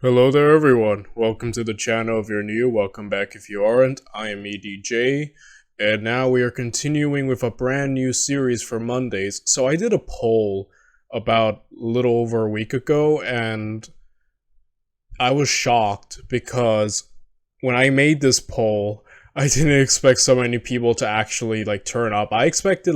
Hello there everyone, welcome to the channel if you're new, welcome back if you aren't. I am EDJ, and now we are continuing with a brand new series for Mondays. So I did a poll about a little over a week ago, and I was shocked because when I made this poll, I didn't expect so many people to actually turn up. I expected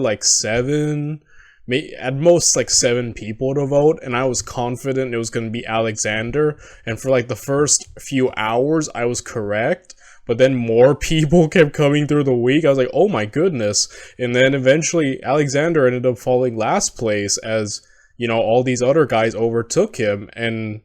at most 7 people to vote, and I was confident it was going to be Alexander, and for the first few hours I was correct, but then more people kept coming through the week. I was like, oh my goodness. And then eventually Alexander ended up falling last place as, all these other guys overtook him, and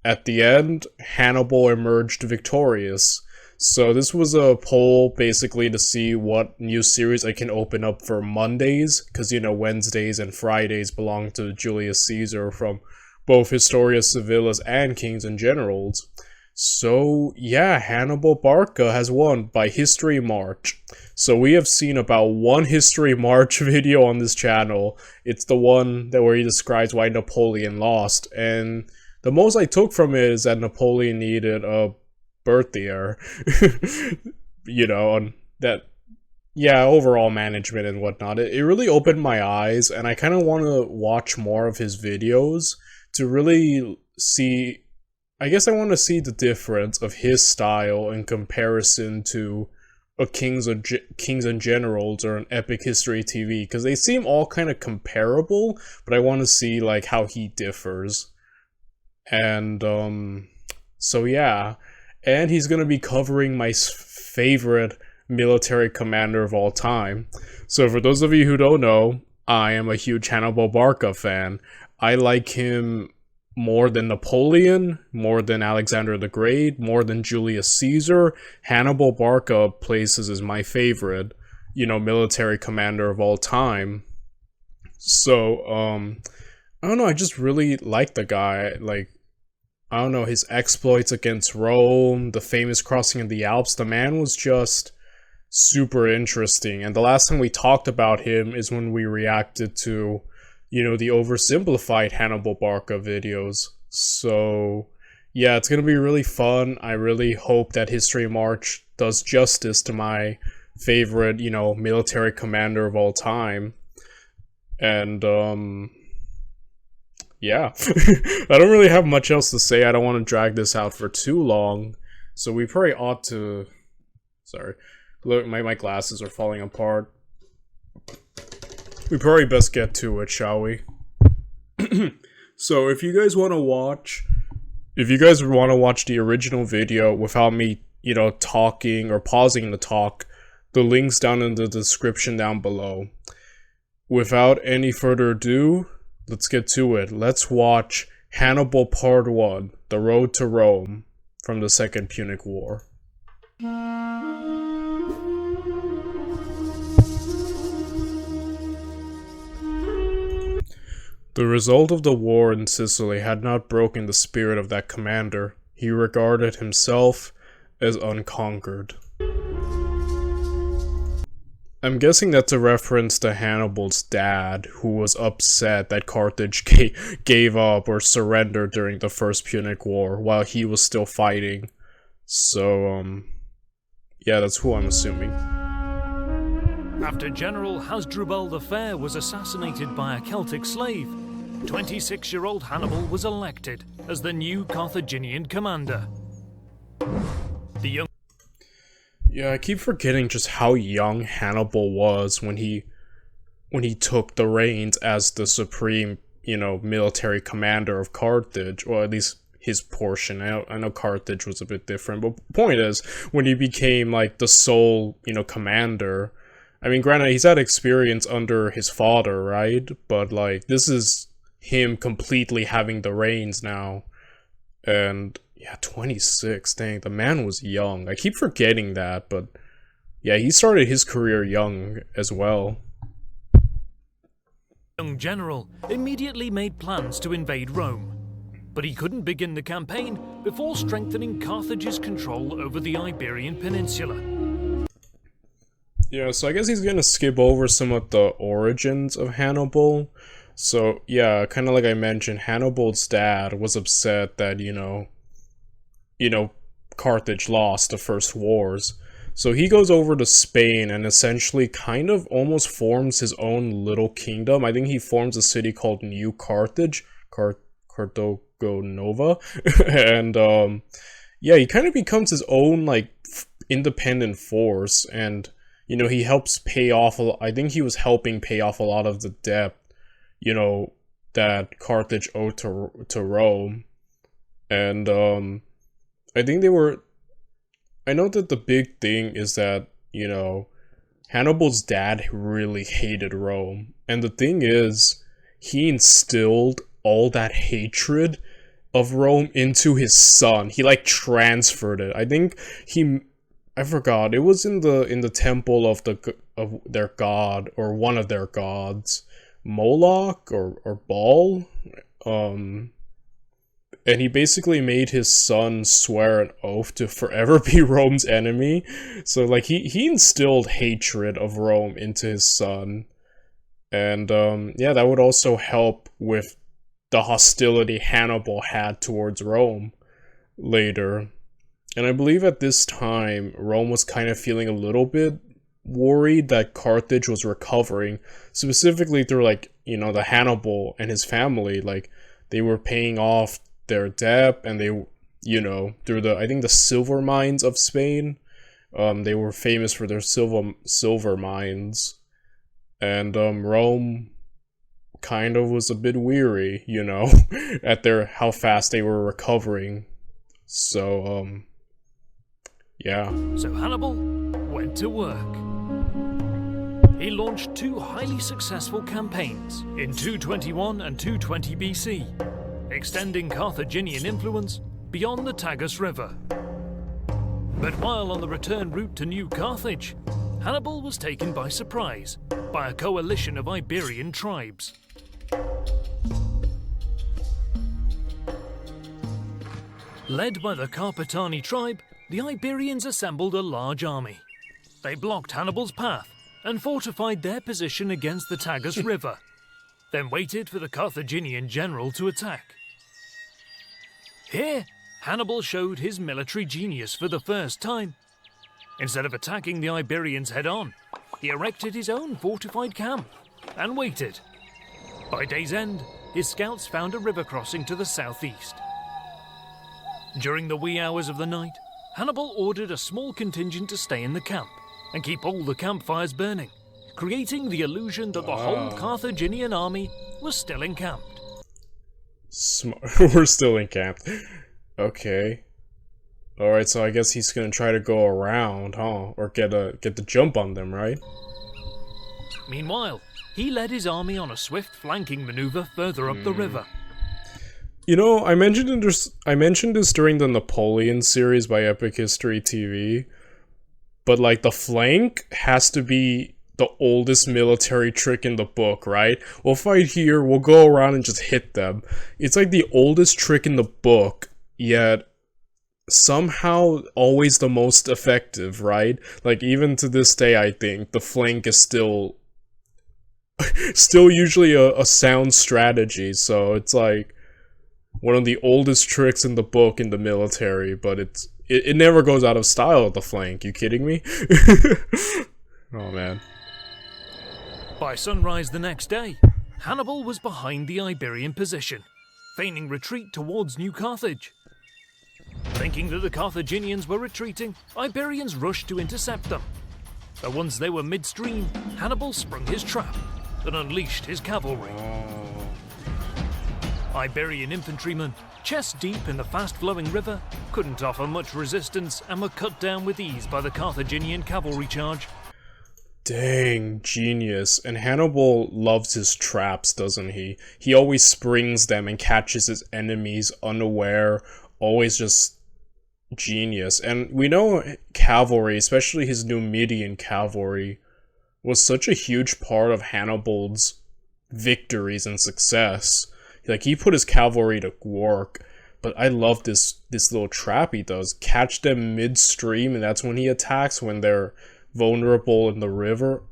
at the end, Hannibal emerged victorious. So this was a poll basically to see what new series I can open up for Mondays, because Wednesdays and Fridays belong to Julius Caesar from both Historia Civilis and Kings and Generals. So yeah, Hannibal Barca has won by History March. So we have seen about one History March video on this channel. It's the one where he describes why Napoleon lost, and the most I took from it is that Napoleon needed a birth year, on that, overall management and whatnot. It really opened my eyes, and I kind of want to watch more of his videos to really see, I guess I want to see the difference of his style in comparison to a Kings and Generals or an Epic History TV, because they seem all kind of comparable, but I want to see how he differs. And so yeah. And he's going to be covering my favorite military commander of all time. So for those of you who don't know, I am a huge Hannibal Barca fan. I like him more than Napoleon, more than Alexander the Great, more than Julius Caesar. Hannibal Barca places as my favorite, military commander of all time. So, I don't know, I just really like the guy. I don't know, his exploits against Rome, the famous crossing of the Alps, the man was just super interesting. And the last time we talked about him is when we reacted to, the oversimplified Hannibal Barca videos. So, yeah, it's gonna be really fun. I really hope that History March does justice to my favorite, military commander of all time. And, yeah, I don't really have much else to say. I don't want to drag this out for too long, so we probably ought to... Sorry, look, my glasses are falling apart. We probably best get to it, shall we? So if you guys want to watch the original video without me, talking or pausing the talk, the link's down in the description down below. Without any further ado, let's get to it. Let's watch Hannibal Part 1, The Road to Rome, from the Second Punic War. The result of the war in Sicily had not broken the spirit of that commander. He regarded himself as unconquered. I'm guessing that's a reference to Hannibal's dad, who was upset that Carthage gave up or surrendered during the First Punic War while he was still fighting. So, yeah, that's who I'm assuming. After General Hasdrubal the Fair was assassinated by a Celtic slave, 26-year-old Hannibal was elected as the new Carthaginian commander. Yeah, I keep forgetting just how young Hannibal was when he took the reins as the supreme, military commander of Carthage, or at least his portion. I know Carthage was a bit different, but the point is, when he became, the sole, commander, I mean, granted, he's had experience under his father, right? But, this is him completely having the reins now, and... yeah, 26, dang, the man was young. I keep forgetting that, but yeah, he started his career young as well. Young general immediately made plans to invade Rome, but he couldn't begin the campaign before strengthening Carthage's control over the Iberian Peninsula. Yeah, so I guess he's gonna skip over some of the origins of Hannibal. So, yeah, kind of like I mentioned, Hannibal's dad was upset that, you know, Carthage lost the first wars. So he goes over to Spain and essentially kind of almost forms his own little kingdom. I think he forms a city called New Carthage, Carthago Nova, and yeah, he kind of becomes his own like independent force, and you know, he helps pay off. I think he was helping pay off a lot of the debt, you know, that Carthage owed to Rome, and I think they were. I know that the big thing is that, you know, Hannibal's dad really hated Rome. And the thing is, he instilled all that hatred of Rome into his son. He like transferred it. I think I forgot. It was in the temple of their god, or one of their gods, Moloch or Baal. And he basically made his son swear an oath to forever be Rome's enemy. So, like, he instilled hatred of Rome into his son. And, yeah, that would also help with the hostility Hannibal had towards Rome later. And I believe at this time, Rome was kind of feeling a little bit worried that Carthage was recovering. Specifically through, like, you know, the Hannibal and his family. Like, they were paying off their debt, and they, you know, through I think the silver mines of Spain, they were famous for their silver mines, and Rome kind of was a bit weary, you know, at how fast they were recovering. So yeah. So Hannibal went to work. He launched 2 highly successful campaigns in 221 and 220 BC. Extending Carthaginian influence beyond the Tagus River. But while on the return route to New Carthage, Hannibal was taken by surprise by a coalition of Iberian tribes. Led by the Carpetani tribe, the Iberians assembled a large army. They blocked Hannibal's path and fortified their position against the Tagus River, then waited for the Carthaginian general to attack. Here, Hannibal showed his military genius for the first time. Instead of attacking the Iberians head-on, he erected his own fortified camp and waited. By day's end, his scouts found a river crossing to the southeast. During the wee hours of the night, Hannibal ordered a small contingent to stay in the camp and keep all the campfires burning, creating the illusion that the whole Carthaginian army was still encamped. We're still encamped. Okay. Alright, so I guess he's gonna try to go around, huh? Or get the jump on them, right? Meanwhile, he led his army on a swift flanking maneuver further up the river. You know, I mentioned this during the Napoleon series by Epic History TV, but like the flank has to be the oldest military trick in the book, right? We'll fight here, we'll go around and just hit them. It's like the oldest trick in the book, yet somehow always the most effective, right? Like even to this day, I think the flank is still usually a sound strategy. So it's like one of the oldest tricks in the book in the military, but it never goes out of style, the flank. You kidding me? Oh man. By sunrise the next day, Hannibal was behind the Iberian position, feigning retreat towards New Carthage. Thinking that the Carthaginians were retreating, Iberians rushed to intercept them. But once they were midstream, Hannibal sprung his trap and unleashed his cavalry. Iberian infantrymen, chest deep in the fast-flowing river, couldn't offer much resistance and were cut down with ease by the Carthaginian cavalry charge. Dang, genius. And Hannibal loves his traps, doesn't he? He always springs them and catches his enemies unaware, always just genius. And we know cavalry, especially his Numidian cavalry, was such a huge part of Hannibal's victories and success. Like, he put his cavalry to work. But I love this little trap he does. Catch them midstream, and that's when he attacks, when they're vulnerable in the river.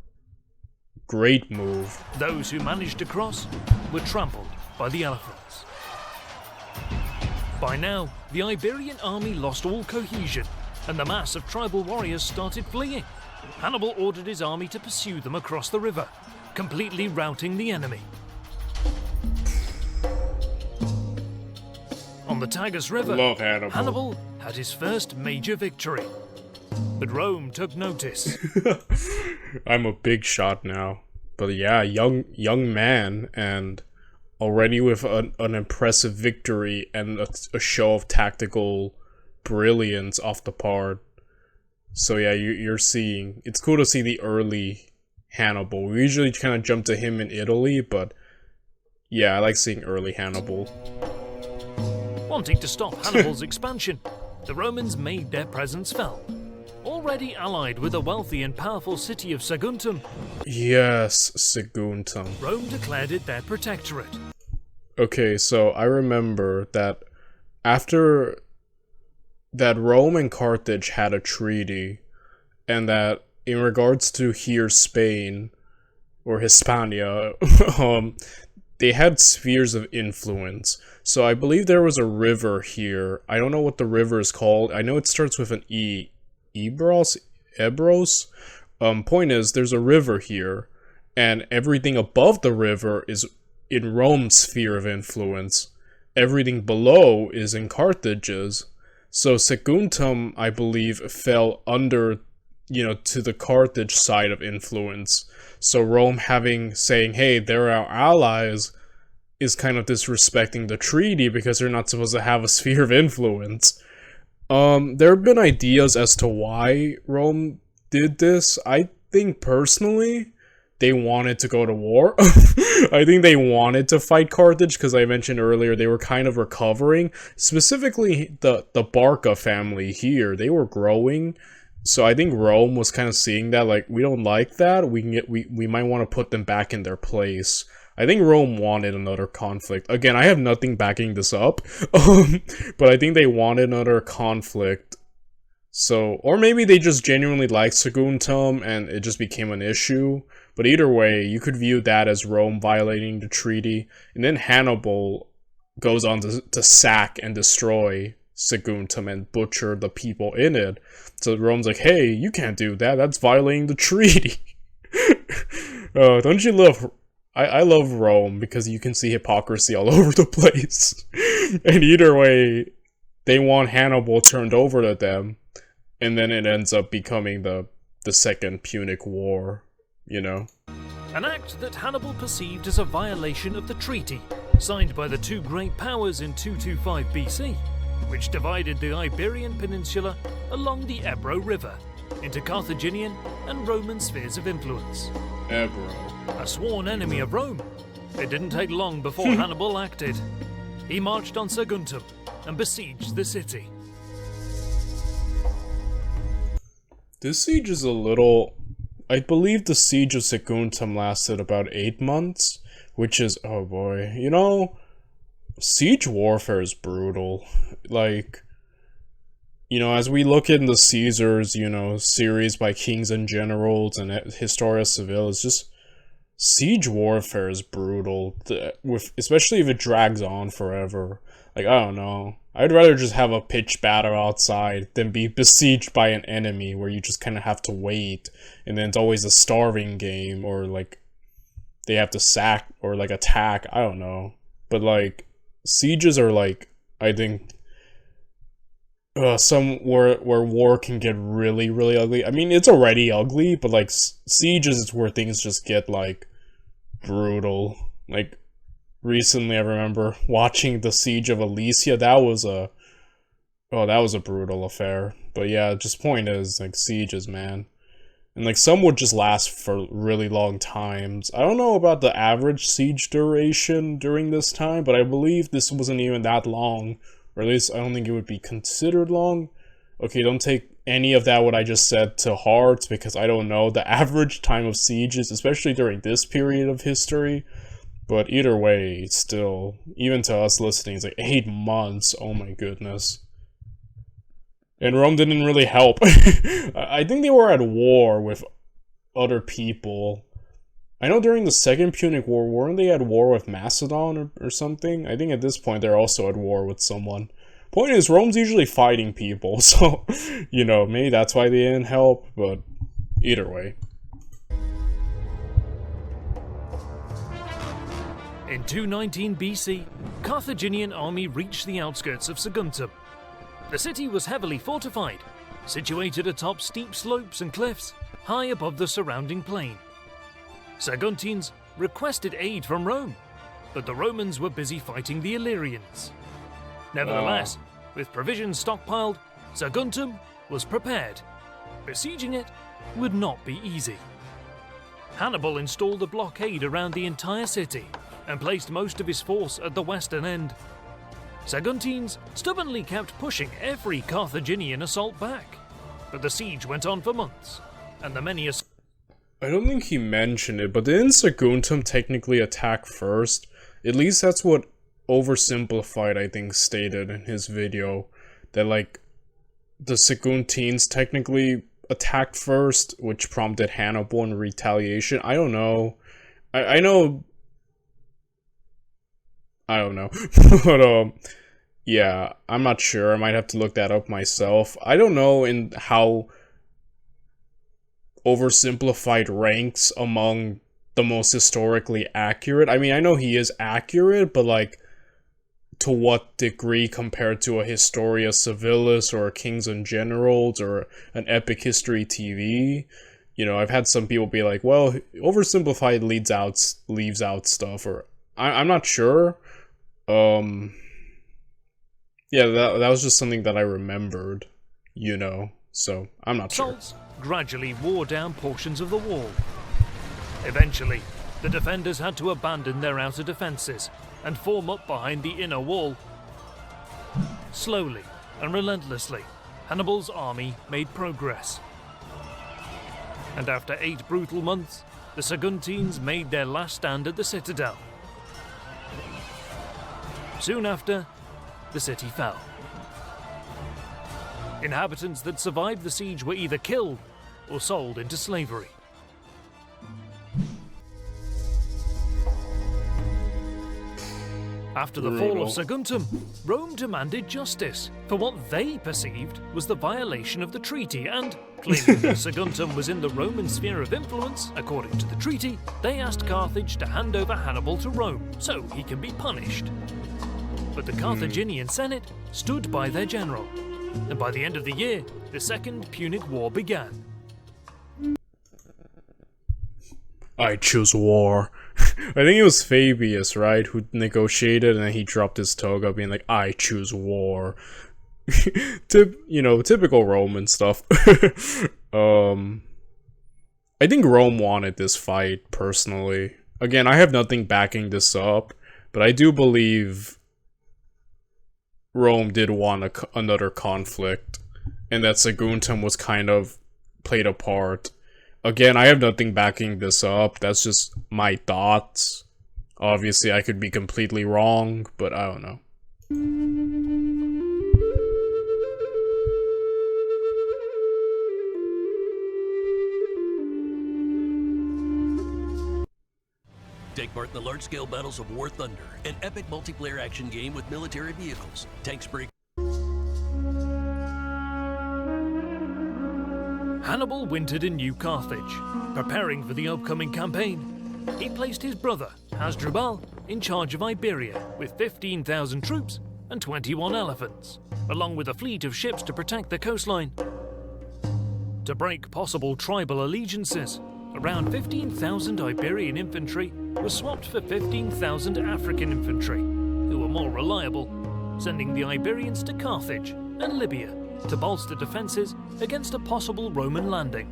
Great move. Those who managed to cross were trampled by the elephants. By now, the Iberian army lost all cohesion, and the mass of tribal warriors started fleeing. Hannibal ordered his army to pursue them across the river, completely routing the enemy. On the Tagus River, Love Hannibal. Hannibal had his first major victory. But Rome took notice. I'm a big shot now. But yeah, young man, and already with an impressive victory and a show of tactical brilliance off the part. So yeah, you're seeing, it's cool to see the early Hannibal. We usually kind of jump to him in Italy, but yeah, I like seeing early Hannibal. Wanting to stop Hannibal's expansion, the Romans made their presence felt. Already allied with the wealthy and powerful city of Saguntum, Yes, Saguntum. Rome declared it their protectorate. Okay, so I remember that after that Rome and Carthage had a treaty, and that in regards to here Spain, or Hispania, they had spheres of influence. So I believe there was a river here. I don't know what the river is called. I know it starts with an E. Ebros? Point is, there's a river here, and everything above the river is in Rome's sphere of influence. Everything below is in Carthage's. So Saguntum, I believe, fell under, to the Carthage side of influence. So Rome saying, hey, they're our allies, is kind of disrespecting the treaty because they're not supposed to have a sphere of influence. There have been ideas as to why Rome did this. I think personally, they wanted to go to war. I think they wanted to fight Carthage because I mentioned earlier they were kind of recovering. Specifically, the Barca family here, they were growing. So I think Rome was kind of seeing that, like, we don't like that. We might want to put them back in their place. I think Rome wanted another conflict. Again, I have nothing backing this up, but I think they wanted another conflict. So, or maybe they just genuinely liked Saguntum and it just became an issue. But either way, you could view that as Rome violating the treaty. And then Hannibal goes on to sack and destroy Saguntum and butcher the people in it. So Rome's like, hey, you can't do that. That's violating the treaty. Don't you love... I love Rome because you can see hypocrisy all over the place. And either way, they want Hannibal turned over to them. And then it ends up becoming the Second Punic War, An act that Hannibal perceived as a violation of the treaty, signed by the two great powers in 225 BC, which divided the Iberian Peninsula along the Ebro River into Carthaginian and Roman spheres of influence. Ebro. A sworn enemy of Rome, it didn't take long before Hannibal acted. He marched on Saguntum and besieged the city. This siege is a little... I believe the siege of Saguntum lasted about 8 months, which is... oh boy. Siege warfare is brutal. Like... as we look in the Caesars, series by kings and generals and Historia Civil, it's just... siege warfare is brutal, especially if it drags on forever. Like, I don't know. I'd rather just have a pitched battle outside than be besieged by an enemy where you just kind of have to wait, and then it's always a starving game, or like they have to sack or like attack. I don't know. But like sieges are like, I think some where war can get really, really ugly. I mean, it's already ugly, but like sieges is where things just get like brutal. Like recently, I remember watching the siege of Alesia. That was a brutal affair. But yeah, just point is like sieges, man. And like some would just last for really long times. I don't know about the average siege duration during this time, but I believe this wasn't even that long. Or at least I don't think it would be considered long. Okay, don't take any of that what I just said to heart, because I don't know the average time of sieges, especially during this period of history. But either way, still, even to us listening, it's like 8 months. Oh my goodness. And Rome didn't really help. I think they were at war with other people. I know during the Second Punic War, weren't they at war with Macedon or something? I think at this point they're also at war with someone. Point is, Rome's usually fighting people, so, you know, maybe that's why they didn't help, but either way. In 219 BC, Carthaginian army reached the outskirts of Saguntum. The city was heavily fortified, situated atop steep slopes and cliffs, high above the surrounding plain. Saguntines requested aid from Rome, but the Romans were busy fighting the Illyrians. Nevertheless, with provisions stockpiled, Saguntum was prepared. Besieging it would not be easy. Hannibal installed a blockade around the entire city and placed most of his force at the western end. Saguntines stubbornly kept pushing every Carthaginian assault back, but the siege went on for months, and the many I don't think he mentioned it, but didn't Saguntum technically attack first? At least that's what Oversimplified, I think, stated in his video, that like the Saguntines technically attacked first, which prompted Hannibal in retaliation. I don't know. I know. But yeah, I'm not sure. I might have to look that up myself. I don't know in how Oversimplified ranks among the most historically accurate. I mean, I know he is accurate, but like, to what degree compared to a Historia Civilis or a Kings and Generals or an Epic History TV? You know, I've had some people be like, well, Oversimplified leaves out stuff, or I'm not sure. Yeah, that was just something that I remembered, you know, so I'm not sure. assaults gradually wore down portions of the wall. Eventually, the defenders had to abandon their outer defences and form up behind the inner wall. Slowly and relentlessly, Hannibal's army made progress. And after 8 brutal months, the Saguntines made their last stand at the citadel. Soon after, the city fell. Inhabitants that survived the siege were either killed or sold into slavery. After the fall of Saguntum, Rome demanded justice for what they perceived was the violation of the treaty, and claiming that Saguntum was in the Roman sphere of influence, according to the treaty, they asked Carthage to hand over Hannibal to Rome so he can be punished. But the Carthaginian Senate stood by their general, and by the end of the year, the Second Punic War began. I choose war. I think it was Fabius, right, who negotiated, and then he dropped his toga being like, I choose war. Typical Roman stuff. I think Rome wanted this fight, personally. Again, I have nothing backing this up, but I do believe Rome did want another conflict, and that Saguntum was kind of played a part. Again, I have nothing backing this up, that's just my thoughts. Obviously, I could be completely wrong, but I don't know. Take part in the large-scale battles of War Thunder, an epic multiplayer action game with military vehicles, tanks break. Hannibal wintered in New Carthage, preparing for the upcoming campaign. He placed his brother, Hasdrubal, in charge of Iberia with 15,000 troops and 21 elephants, along with a fleet of ships to protect the coastline. To break possible tribal allegiances, around 15,000 Iberian infantry was swapped for 15,000 African infantry, who were more reliable, sending the Iberians to Carthage and Libya to bolster defences against a possible Roman landing.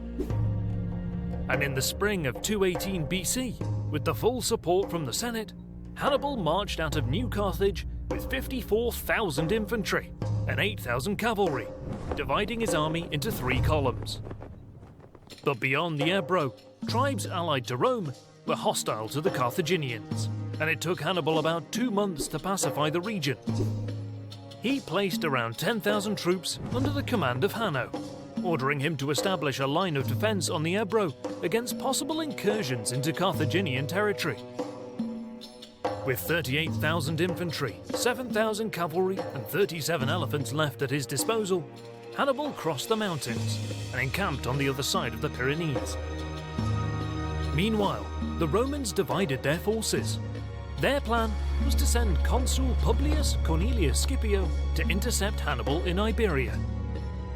And in the spring of 218 BC, with the full support from the Senate, Hannibal marched out of New Carthage with 54,000 infantry and 8,000 cavalry, dividing his army into 3 columns. But beyond the Ebro, tribes allied to Rome were hostile to the Carthaginians, and it took Hannibal about 2 months to pacify the region. He placed around 10,000 troops under the command of Hanno, ordering him to establish a line of defense on the Ebro against possible incursions into Carthaginian territory. With 38,000 infantry, 7,000 cavalry, and 37 elephants left at his disposal, Hannibal crossed the mountains and encamped on the other side of the Pyrenees. Meanwhile, the Romans divided their forces. Their plan was to send Consul Publius Cornelius Scipio to intercept Hannibal in Iberia.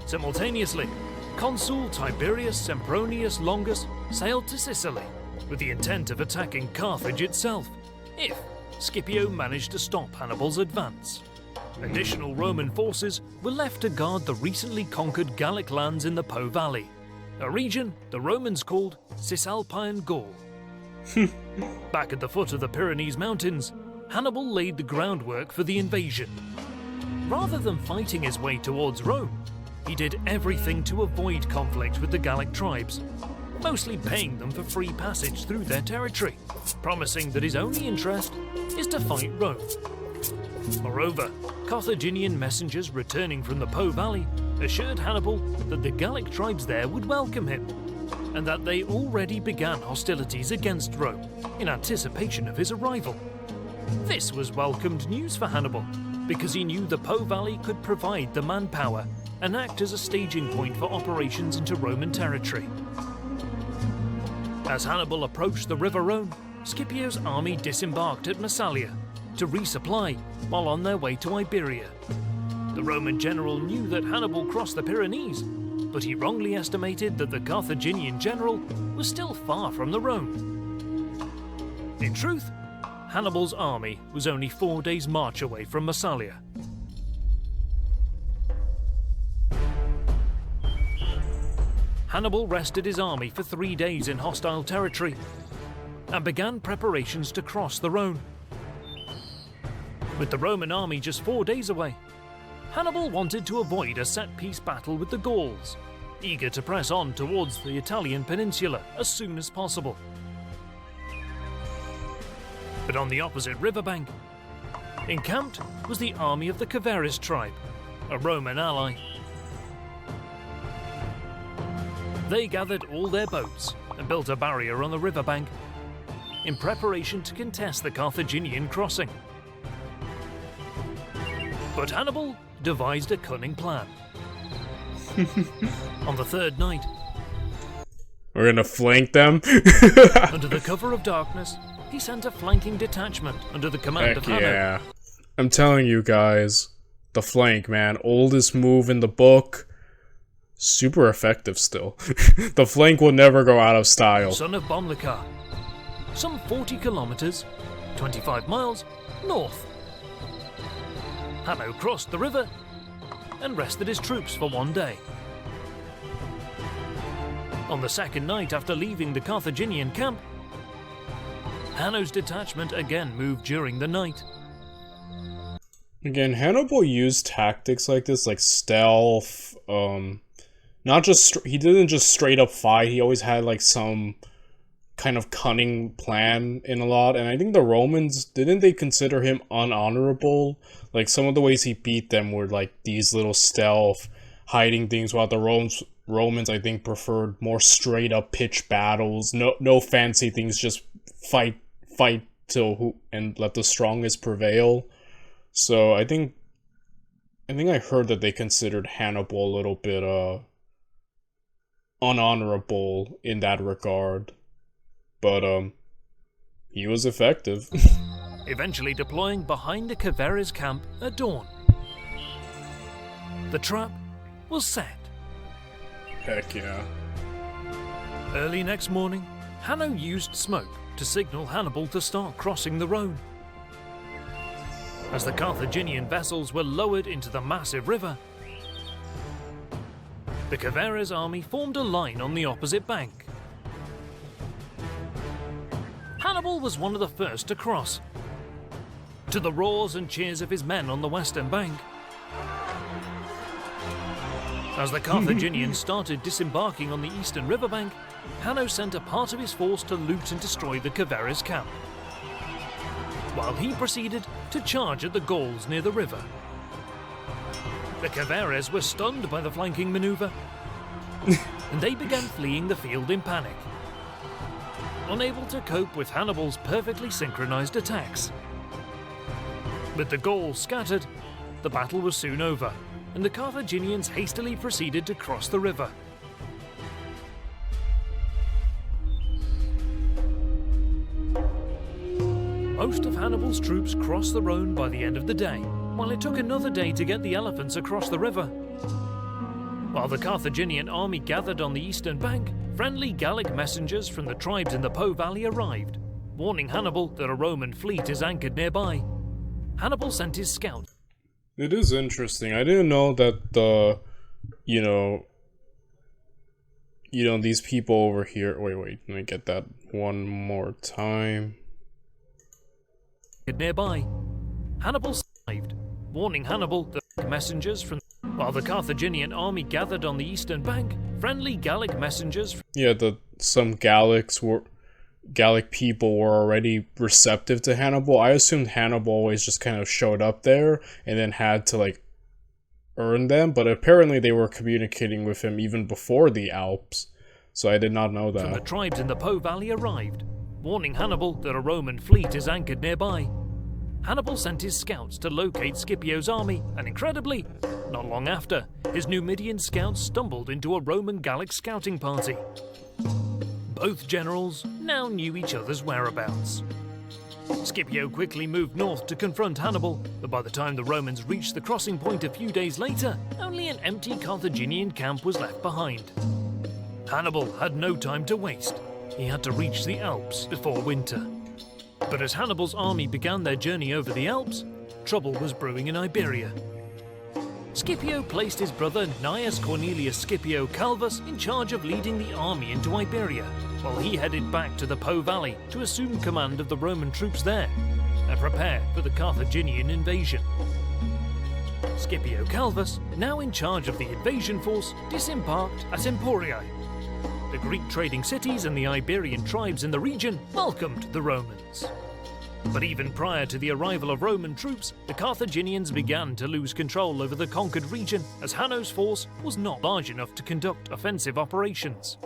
Simultaneously, Consul Tiberius Sempronius Longus sailed to Sicily with the intent of attacking Carthage itself, if Scipio managed to stop Hannibal's advance. Additional Roman forces were left to guard the recently conquered Gallic lands in the Po Valley, a region the Romans called Cisalpine Gaul. Back at the foot of the Pyrenees Mountains, Hannibal laid the groundwork for the invasion. Rather than fighting his way towards Rome, he did everything to avoid conflict with the Gallic tribes, mostly paying them for free passage through their territory, promising that his only interest is to fight Rome. Moreover, Carthaginian messengers returning from the Po Valley assured Hannibal that the Gallic tribes there would welcome him, and that they already began hostilities against Rome in anticipation of his arrival. This was welcomed news for Hannibal, because he knew the Po Valley could provide the manpower and act as a staging point for operations into Roman territory. As Hannibal approached the River Rhone, Scipio's army disembarked at Massalia to resupply while on their way to Iberia. The Roman general knew that Hannibal crossed the Pyrenees, but he wrongly estimated that the Carthaginian general was still far from the Rhone. In truth, Hannibal's army was only 4 days' march away from Massalia. Hannibal rested his army for 3 days in hostile territory and began preparations to cross the Rhone. With the Roman army just 4 days away, Hannibal wanted to avoid a set-piece battle with the Gauls, eager to press on towards the Italian peninsula as soon as possible. But on the opposite riverbank, encamped was the army of the Caveris tribe, a Roman ally. They gathered all their boats and built a barrier on the riverbank in preparation to contest the Carthaginian crossing. But Hannibal devised a cunning plan. On the third night, We're gonna flank them. under the cover of darkness, he sent a flanking detachment under the command of Heck Hannibal. yeah. I'm telling you guys, the flank, man, oldest move in the book. Super effective still. The flank will never go out of style. Son of Bomilcar, some 40 kilometers, 25 miles, north. Hanno crossed the river and rested his troops for 1 day. On the second night after leaving the Carthaginian camp, Hanno's detachment again moved during the night. Again, Hannibal used tactics like this, like stealth, not just, he didn't just straight up fight, he always had like some kind of cunning plan in a lot, and I think the Romans, didn't they consider him unhonorable? Like, some of the ways he beat them were like these little stealth, hiding things, while the Romans, I think, preferred more straight up pitch battles, no fancy things, just fight till and let the strongest prevail. So I think I heard that they considered Hannibal a little bit unhonorable in that regard, but he was effective. Eventually deploying behind the Caveris camp at dawn. The trap was set. Heck yeah. Early next morning, Hanno used smoke to signal Hannibal to start crossing the Rhone. As the Carthaginian vessels were lowered into the massive river, the Caveris army formed a line on the opposite bank. Hannibal was one of the first to cross. To the roars and cheers of his men on the western bank. As the Carthaginians started disembarking on the eastern riverbank, Hanno sent a part of his force to loot and destroy the Caveris camp, while he proceeded to charge at the Gauls near the river. The Caveres were stunned by the flanking maneuver, and they began fleeing the field in panic, unable to cope with Hannibal's perfectly synchronized attacks. With the Gauls scattered, the battle was soon over, and the Carthaginians hastily proceeded to cross the river. Most of Hannibal's troops crossed the Rhone by the end of the day, while it took another day to get the elephants across the river. While the Carthaginian army gathered on the eastern bank, friendly Gallic messengers from the tribes in the Po Valley arrived, warning Hannibal that a Roman fleet is anchored nearby. Hannibal sent his scouts. It is interesting. I didn't know that the, these people over here. Wait, let me get that one more time. Nearby, Hannibal arrived, warning Hannibal that messengers from. While the Carthaginian army gathered on the eastern bank, friendly Gallic messengers. Yeah, some Gallic people were already receptive to Hannibal. I assumed Hannibal always just kind of showed up there and then had to earn them, but apparently they were communicating with him even before the Alps. So I did not know that. From the tribes in the Po Valley arrived, warning Hannibal that a Roman fleet is anchored nearby. Hannibal sent his scouts to locate Scipio's army, and incredibly, not long after, his Numidian scouts stumbled into a Roman Gallic scouting party. Both generals now knew each other's whereabouts. Scipio quickly moved north to confront Hannibal, but by the time the Romans reached the crossing point a few days later, only an empty Carthaginian camp was left behind. Hannibal had no time to waste. He had to reach the Alps before winter. But as Hannibal's army began their journey over the Alps, trouble was brewing in Iberia. Scipio placed his brother Gnaeus Cornelius Scipio Calvus in charge of leading the army into Iberia, while he headed back to the Po Valley to assume command of the Roman troops there and prepare for the Carthaginian invasion. Scipio Calvus, now in charge of the invasion force, disembarked at Emporiae. The Greek trading cities and the Iberian tribes in the region welcomed the Romans. But even prior to the arrival of Roman troops, the Carthaginians began to lose control over the conquered region, as Hanno's force was not large enough to conduct offensive operations.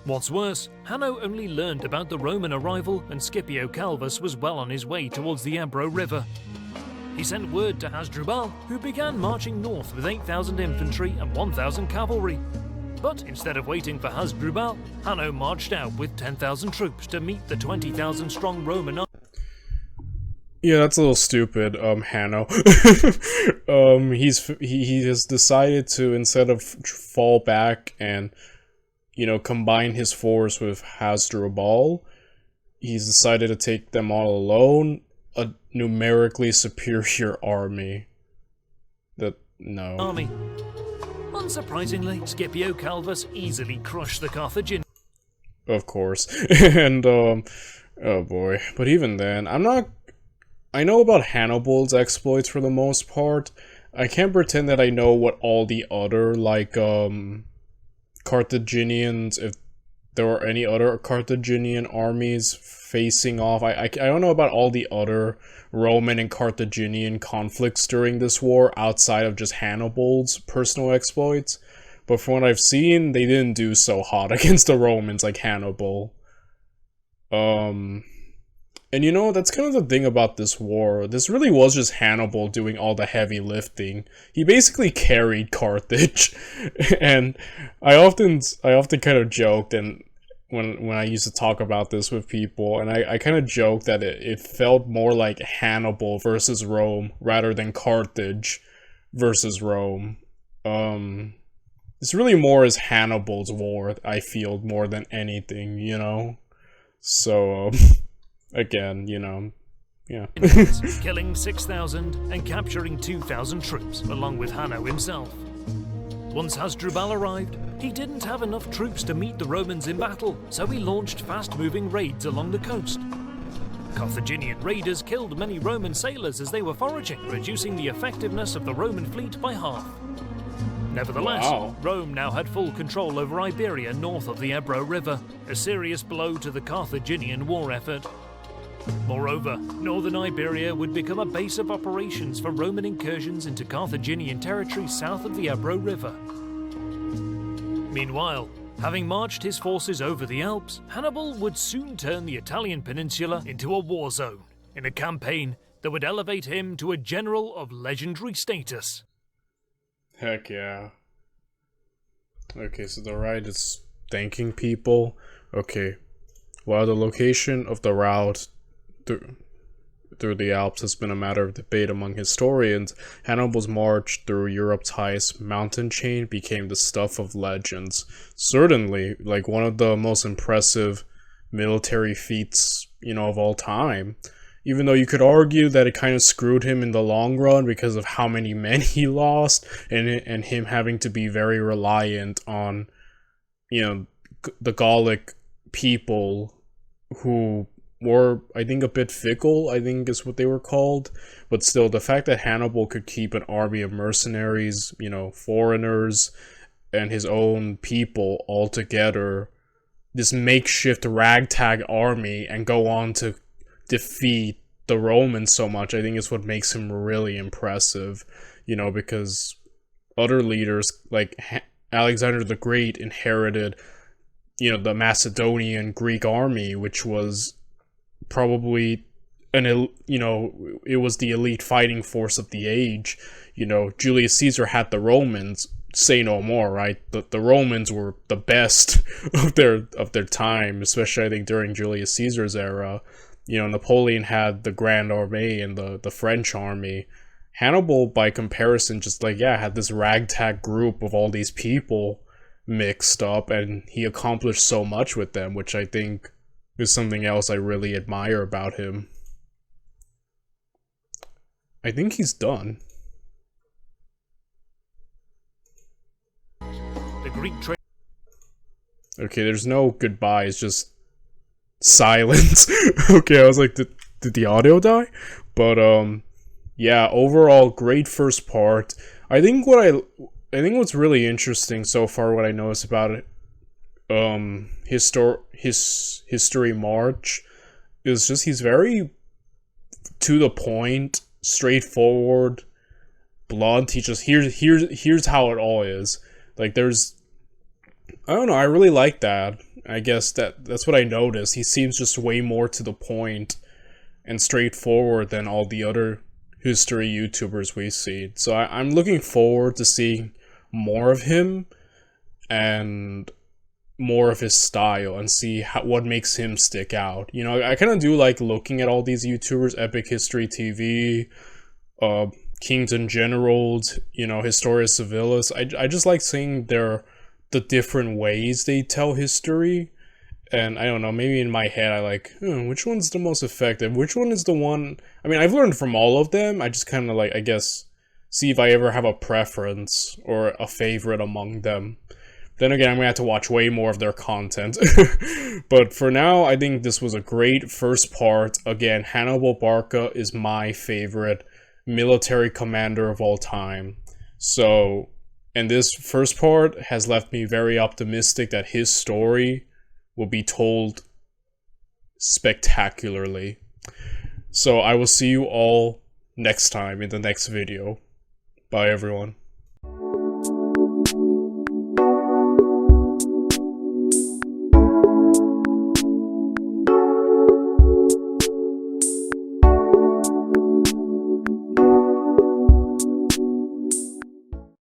What's worse, Hanno only learned about the Roman arrival when Scipio Calvus was well on his way towards the Ebro River. He sent word to Hasdrubal, who began marching north with 8,000 infantry and 1,000 cavalry. But instead of waiting for Hasdrubal, Hanno marched out with 10,000 troops to meet the 20,000-strong Roman army. Yeah, that's a little stupid, Hanno. He has decided to, instead of fall back and, combine his force with Hasdrubal, he's decided to take them all alone, a numerically superior army. Army. Unsurprisingly, Scipio Calvus easily crushed the Carthaginians. Of course. And, oh boy. But even then, I know about Hannibal's exploits for the most part. I can't pretend that I know what all the other, Carthaginians, if there were any other Carthaginian armies facing off. I don't know about all the other Roman and Carthaginian conflicts during this war outside of just Hannibal's personal exploits. But from what I've seen, they didn't do so hot against the Romans like Hannibal. And that's kind of the thing about this war. This really was just Hannibal doing all the heavy lifting. He basically carried Carthage. And I often kind of joked, and when I used to talk about this with people, and I kind of joked that it felt more like Hannibal versus Rome rather than Carthage versus Rome. It's really more as Hannibal's war, I feel, more than anything, So, again, yeah. Killing 6,000 and capturing 2,000 troops, along with Hanno himself. Once Hasdrubal arrived, he didn't have enough troops to meet the Romans in battle, so he launched fast-moving raids along the coast. Carthaginian raiders killed many Roman sailors as they were foraging, reducing the effectiveness of the Roman fleet by half. Nevertheless, Wow. Rome now had full control over Iberia north of the Ebro River, a serious blow to the Carthaginian war effort. Moreover, northern Iberia would become a base of operations for Roman incursions into Carthaginian territory south of the Ebro River. Meanwhile, having marched his forces over the Alps, Hannibal would soon turn the Italian peninsula into a war zone, in a campaign that would elevate him to a general of legendary status. Heck yeah. Okay, so the ride is thanking people. Okay. While the location of the route through the Alps has been a matter of debate among historians, Hannibal's march through Europe's highest mountain chain became the stuff of legends. Certainly, like, one of the most impressive military feats, of all time. Even though you could argue that it kind of screwed him in the long run because of how many men he lost, and him having to be very reliant on, the Gallic people who were, I think, a bit fickle, I think is what they were called. But still, the fact that Hannibal could keep an army of mercenaries, foreigners, and his own people all together, this makeshift ragtag army, and go on to defeat the Romans so much, I think is what makes him really impressive, because other leaders like Alexander the Great inherited, the Macedonian Greek army, which was probably it was the elite fighting force of the age. Julius Caesar had the Romans, say no more, right? The Romans were the best of their time, especially I think during Julius Caesar's era. Napoleon had the Grand Army and the French army. Hannibal, by comparison, just had this ragtag group of all these people mixed up, and he accomplished so much with them, which I think is something else I really admire about him. I think he's done. The Greek Okay, there's no goodbye, it's just silence. Okay, I was like, did the audio die? But yeah, overall great first part. I think what's really interesting so far, what I noticed about it, his history March, is just he's very to the point, straightforward, blunt. He just here's how it all is. Like, I don't know, I really like that. I guess that's what I noticed. He seems just way more to the point and straightforward than all the other history YouTubers we see. So I'm looking forward to seeing more of him and more of his style, and see what makes him stick out. I kind of do like looking at all these YouTubers, Epic History TV, Kings and Generals, Historia Civilis. I just like seeing the different ways they tell history. And I don't know, maybe in my head I like, which one's the most effective? Which one is the one... I mean, I've learned from all of them. I just kind of I guess, see if I ever have a preference or a favorite among them. Then again, I'm going to have to watch way more of their content. But for now, I think this was a great first part. Again, Hannibal Barca is my favorite military commander of all time. So, and this first part has left me very optimistic that his story will be told spectacularly. So I will see you all next time in the next video. Bye, everyone.